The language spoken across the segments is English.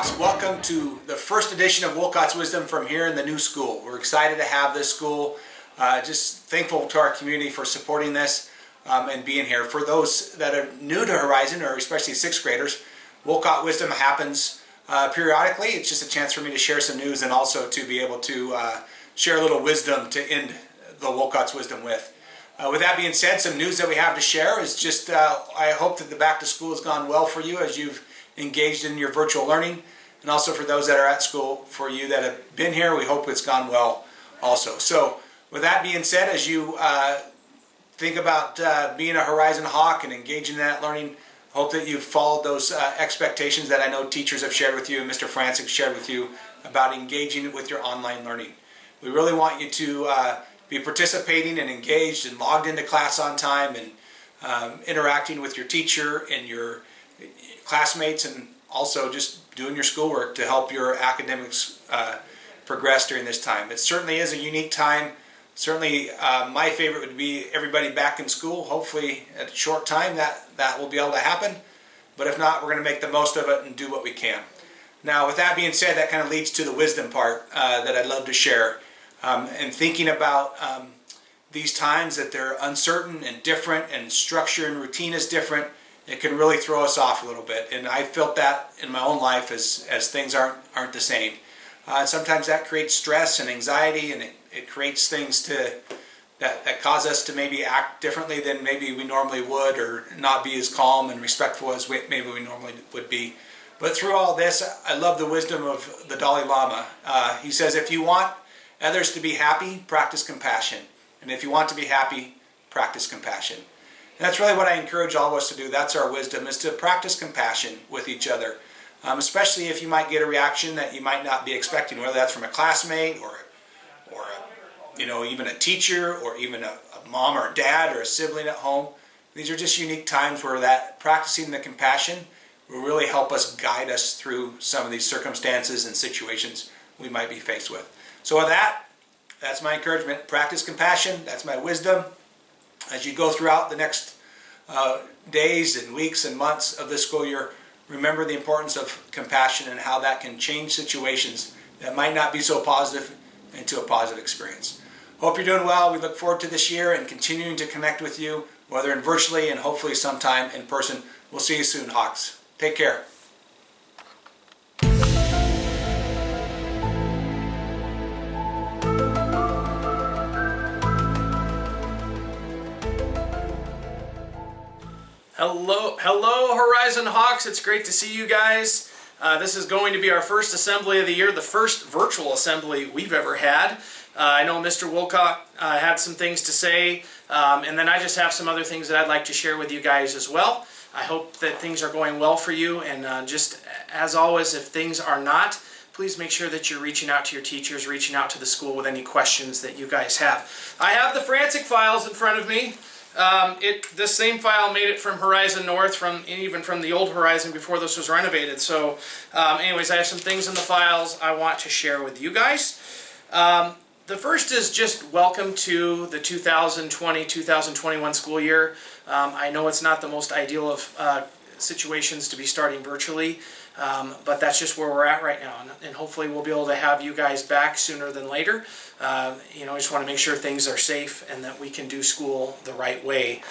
Hawks. Welcome to the first edition of Wolcott's Wisdom from here in the new school. We're excited to have this school. Just thankful to our community for supporting this and being here. For those that are new to Horizon, or especially sixth graders, Wolcott Wisdom happens periodically. It's just a chance for me to share some news and also to be able to share a little wisdom to end the Wolcott's Wisdom with. With that being said, some news that we have to share is just I hope that the back to school has gone well for you as you've engaged in your virtual learning, and also for those that are at school, for you that have been here, we hope it's gone well also. So with that being said, as you think about being a Horizon Hawk and engaging in that learning, hope that you've followed those expectations that I know teachers have shared with you and Mr. Francek shared with you about engaging with your online learning. We really want you to be participating and engaged and logged into class on time and interacting with your teacher and your classmates, and also just doing your schoolwork to help your academics progress during this time. It certainly is a unique time. Certainly my favorite would be everybody back in school. Hopefully at a short time that will be able to happen, but if not, we're going to make the most of it and do what we can. Now with that being said, that kind of leads to the wisdom part that I'd love to share. And thinking about these times that they're uncertain and different, and structure and routine is different, it can really throw us off a little bit. And I felt that in my own life as things aren't the same. Sometimes that creates stress and anxiety, and it creates things that cause us to maybe act differently than maybe we normally would, or not be as calm and respectful as maybe we normally would be. But through all this, I love the wisdom of the Dalai Lama. He says, if you want others to be happy, practice compassion. And if you want to be happy, practice compassion. And that's really what I encourage all of us to do. That's our wisdom, is to practice compassion with each other. Especially if you might get a reaction that you might not be expecting, whether that's from a classmate or even a teacher, or even a mom or a dad or a sibling at home. These are just unique times where that practicing the compassion will really help us guide us through some of these circumstances and situations we might be faced with. So with that, that's my encouragement. Practice compassion. That's my wisdom. As you go throughout the next days and weeks and months of this school year, remember the importance of compassion and how that can change situations that might not be so positive into a positive experience. Hope you're doing well. We look forward to this year and continuing to connect with you, whether in virtually and hopefully sometime in person. We'll see you soon, Hawks. Take care. Hello Horizon Hawks, it's great to see you guys. This is going to be our first assembly of the year, the first virtual assembly we've ever had. I know Mr. Wolcott had some things to say, and then I just have some other things that I'd like to share with you guys as well. I hope that things are going well for you, and just as always, if things are not, please make sure that you're reaching out to your teachers, reaching out to the school with any questions that you guys have. I have the Francek Files in front of me. This same file made it from Horizon North, even from the old Horizon before this was renovated. So anyways, I have some things in the files I want to share with you guys. The first is just welcome to the 2020-2021 school year. I know it's not the most ideal of situations to be starting virtually, but that's just where we're at right now, and hopefully we'll be able to have you guys back sooner than later. I just want to make sure things are safe and that we can do school the right way.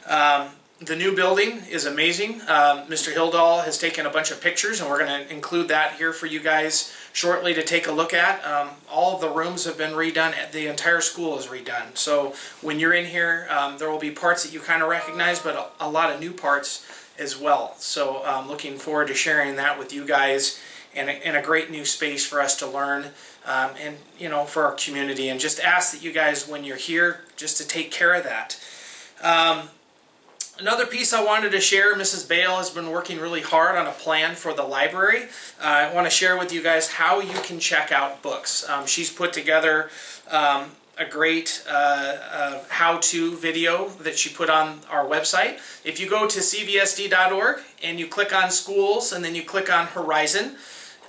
The new building is amazing. Mr. Hildahl has taken a bunch of pictures, and we're going to include that here for you guys shortly to take a look at. All of the rooms have been redone. The entire school is redone. So when you're in here, there will be parts that you kind of recognize, but a lot of new parts as well. So I'm looking forward to sharing that with you guys, and a great new space for us to learn, and for our community. And just ask that you guys, when you're here, just to take care of that. Another piece I wanted to share, Mrs. Bale has been working really hard on a plan for the library. I want to share with you guys how you can check out books. She's put together a great how-to video that she put on our website. If you go to cvsd.org and you click on schools and then you click on Horizon,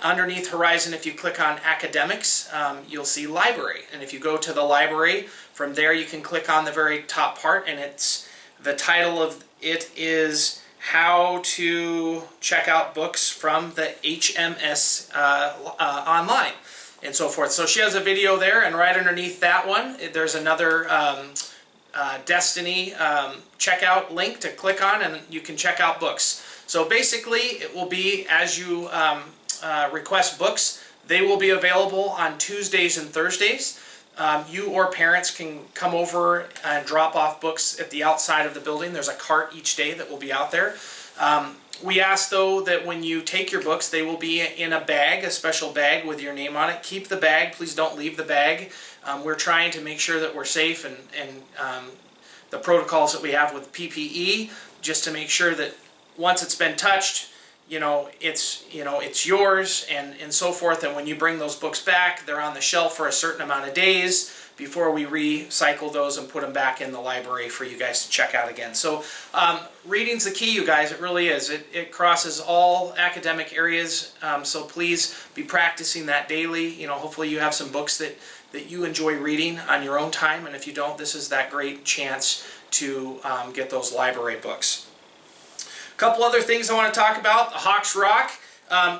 underneath Horizon, if you click on academics, you'll see library. And if you go to the library, from there you can click on the very top part, and the title of it is how to check out books from the HMS online and so forth. So she has a video there, and right underneath that one there's another Destiny checkout link to click on, and you can check out books. So basically it will be, as you request books, they will be available on Tuesdays and Thursdays. You or parents can come over and drop off books at the outside of the building. There's a cart each day that will be out there. We ask, though, that when you take your books, they will be in a bag, a special bag with your name on it. Keep the bag. Please don't leave the bag. We're trying to make sure that we're safe, and the protocols that we have with PPE, just to make sure that once it's been touched, it's yours, and so forth. And when you bring those books back, they're on the shelf for a certain amount of days before we recycle those and put them back in the library for you guys to check out again. So reading's the key, you guys. It really is. It crosses all academic areas, so please be practicing that daily. Hopefully you have some books that you enjoy reading on your own time, and if you don't, this is that great chance to get those library books. A couple other things I want to talk about. The Hawks Rock.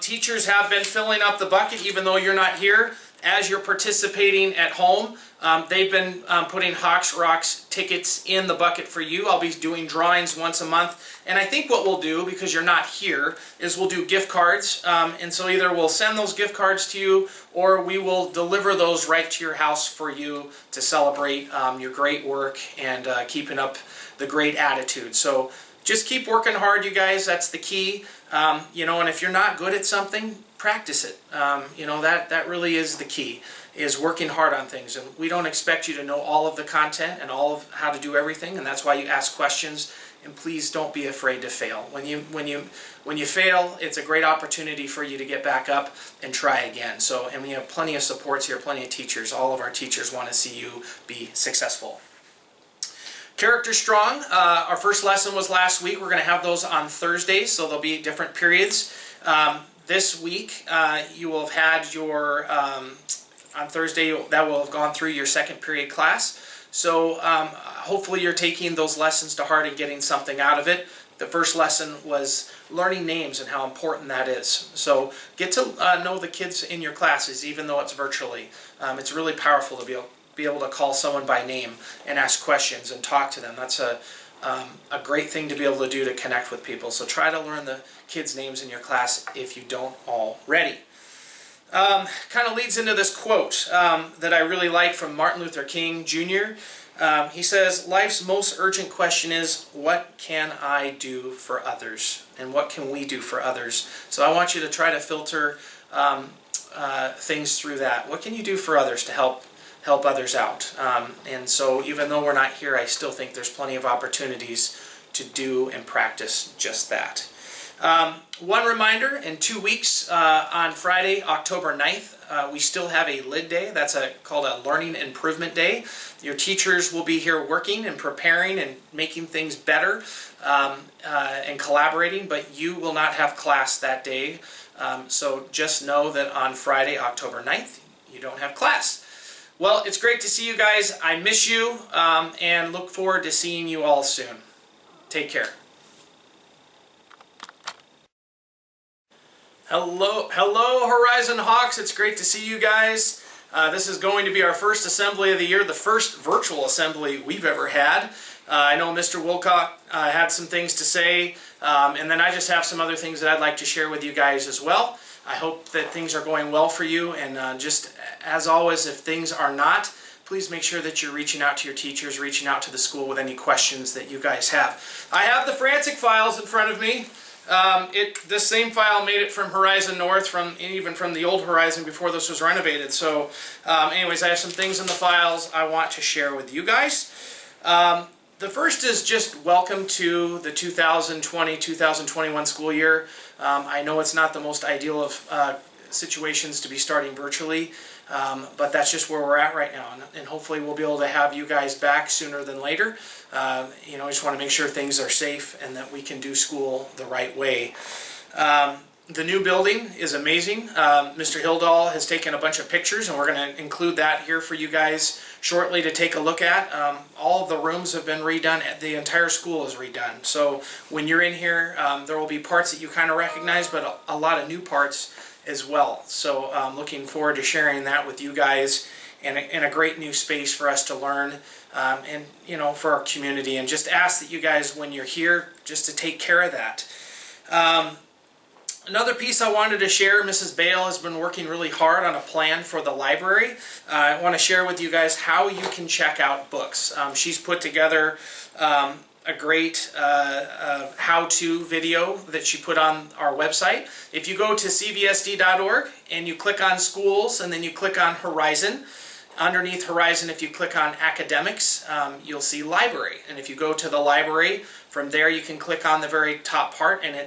Teachers have been filling up the bucket even though you're not here. As you're participating at home, they've been putting Hawks Rocks tickets in the bucket for you. I'll be doing drawings once a month. And I think what we'll do, because you're not here, is we'll do gift cards. And so either we'll send those gift cards to you, or we will deliver those right to your house for you to celebrate your great work and keeping up the great attitude. So just keep working hard, you guys. That's the key. And if you're not good at something, practice it. That really is the key, is working hard on things. And we don't expect you to know all of the content and all of how to do everything, and that's why you ask questions. And please don't be afraid to fail. When you fail, it's a great opportunity for you to get back up and try again. And we have plenty of supports here, plenty of teachers. All of our teachers want to see you be successful. Character Strong, our first lesson was last week. We're going to have those on Thursdays, so there'll be different periods. This week, you will have had your, on Thursday, that will have gone through your second period class. So hopefully you're taking those lessons to heart and getting something out of it. The first lesson was learning names and how important that is. So get to know the kids in your classes, even though it's virtually. It's really powerful to be able to call someone by name and ask questions and talk to them. That's a great thing to be able to do to connect with people. So try to learn the kids' names in your class if you don't already. Kind of leads into this quote that I really like from Martin Luther King Jr. He says, "Life's most urgent question is, what can I do for others? And what can we do for others?" So I want you to try to filter things through that. What can you do for others to help others out? And so even though we're not here, I still think there's plenty of opportunities to do and practice just that. One reminder, in 2 weeks, on Friday, October 9th, we still have a LID day. That's called a Learning Improvement Day. Your teachers will be here working and preparing and making things better and collaborating, but you will not have class that day. So just know that on Friday, October 9th, you don't have class. Well, it's great to see you guys. I miss you and look forward to seeing you all soon. Take care. Hello Horizon Hawks. It's great to see you guys. This is going to be our first assembly of the year, the first virtual assembly we've ever had. I know Mr. Wolcott had some things to say, and then I just have some other things that I'd like to share with you guys as well. I hope that things are going well for you, and just as always, if things are not, please make sure that you're reaching out to your teachers, reaching out to the school with any questions that you guys have. I have the Francek Files in front of me. This same file made it from Horizon North, even from the old Horizon before this was renovated. So anyways, I have some things in the files I want to share with you guys. The first is just welcome to the 2020-2021 school year. I know it's not the most ideal of situations to be starting virtually, but that's just where we're at right now, and hopefully we'll be able to have you guys back sooner than later. I just want to make sure things are safe and that we can do school the right way. The new building is amazing. Mr. Hildahl has taken a bunch of pictures, and we're going to include that here for you guys shortly to take a look at. All of the rooms have been redone. The entire school is redone. So when you're in here, there will be parts that you kind of recognize, but a lot of new parts as well. So I'm looking forward to sharing that with you guys, and a great new space for us to learn, and for our community. And just ask that you guys, when you're here, just to take care of that. Another piece I wanted to share, Mrs. Bale has been working really hard on a plan for the library. I want to share with you guys how you can check out books. She's put together a great how-to video that she put on our website. If you go to cvsd.org and you click on schools and then you click on Horizon, underneath Horizon, if you click on academics, you'll see library. And if you go to the library, from there you can click on the very top part, and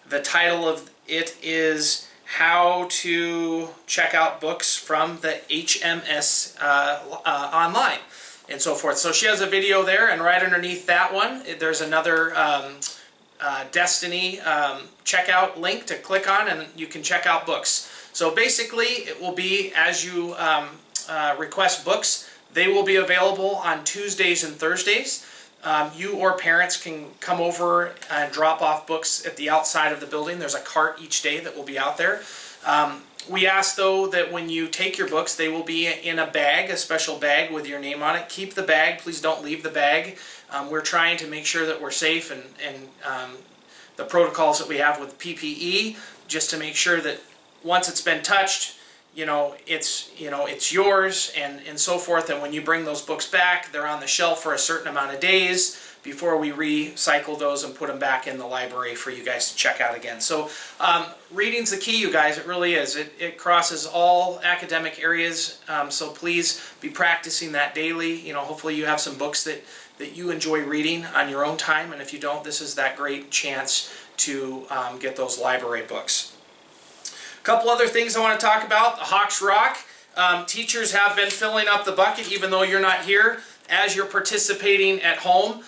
the title of it is How to Check Out Books from the HMS Online, and so forth. So she has a video there, and right underneath that one, there's another Destiny checkout link to click on, and you can check out books. So basically, it will be as you request books, they will be available on Tuesdays and Thursdays. You or parents can come over and drop off books at the outside of the building. There's a cart each day that will be out there. We ask, though, that when you take your books, they will be in a bag, a special bag with your name on it. Keep the bag. Please don't leave the bag. We're trying to make sure that we're safe, and the protocols that we have with PPE, just to make sure that once it's been touched, it's yours, and so forth. And when you bring those books back, they're on the shelf for a certain amount of days before we recycle those and put them back in the library for you guys to check out again. So reading's the key, you guys. It really is. It crosses all academic areas. So please be practicing that daily. Hopefully you have some books that you enjoy reading on your own time, and if you don't, this is that great chance to get those library books. Couple other things I want to talk about. The Hawks Rock. Teachers have been filling up the bucket even though you're not here. As you're participating at home,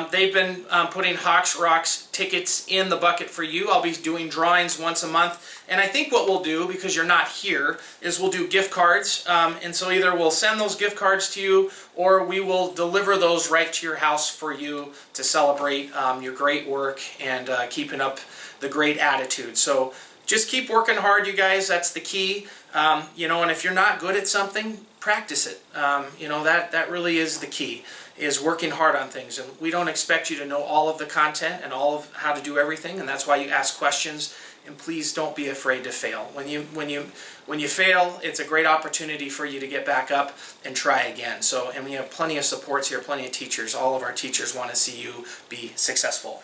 they've been putting Hawks Rocks tickets in the bucket for you. I'll be doing drawings once a month. And I think what we'll do, because you're not here, is we'll do gift cards. And so either we'll send those gift cards to you, or we will deliver those right to your house for you to celebrate your great work and keeping up the great attitude. So just keep working hard, you guys. That's the key. And if you're not good at something, practice it. That really is the key, is working hard on things. And we don't expect you to know all of the content and all of how to do everything, and that's why you ask questions. And please don't be afraid to fail. When you fail, it's a great opportunity for you to get back up and try again. And we have plenty of supports here, plenty of teachers. All of our teachers want to see you be successful.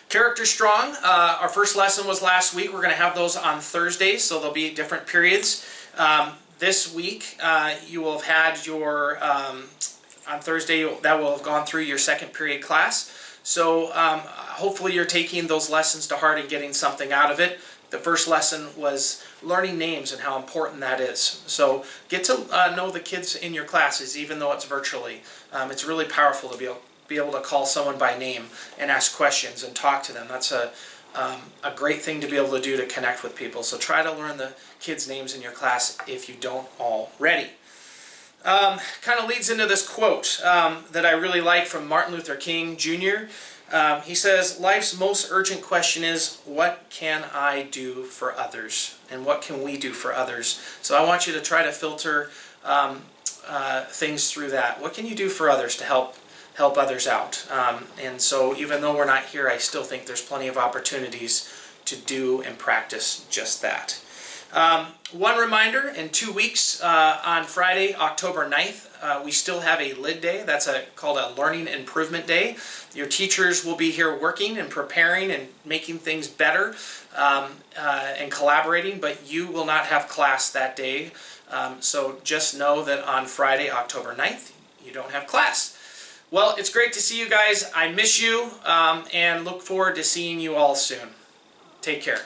Character Strong, our first lesson was last week. We're going to have those on Thursdays, so there'll be different periods. This week, you will have had your, on Thursday, that will have gone through your second period class. So hopefully you're taking those lessons to heart and getting something out of it. The first lesson was learning names and how important that is. So get to know the kids in your classes, even though it's virtually. It's really powerful to be able to call someone by name and ask questions and talk to them. That's a great thing to be able to do to connect with people. So try to learn the kids' names in your class if you don't already. Kind of leads into this quote that I really like from Martin Luther King Jr. He says, "Life's most urgent question is, what can I do for others? And what can we do for others?" So I want you to try to filter things through that. What can you do for others to help others out? And so even though we're not here, I still think there's plenty of opportunities to do and practice just that. One reminder, in 2 weeks, on Friday, October 9th, we still have a LID day. That's called a Learning Improvement Day. Your teachers will be here working and preparing and making things better and collaborating, but you will not have class that day. So just know that on Friday, October 9th, you don't have class. Well, it's great to see you guys. I miss you and look forward to seeing you all soon. Take care.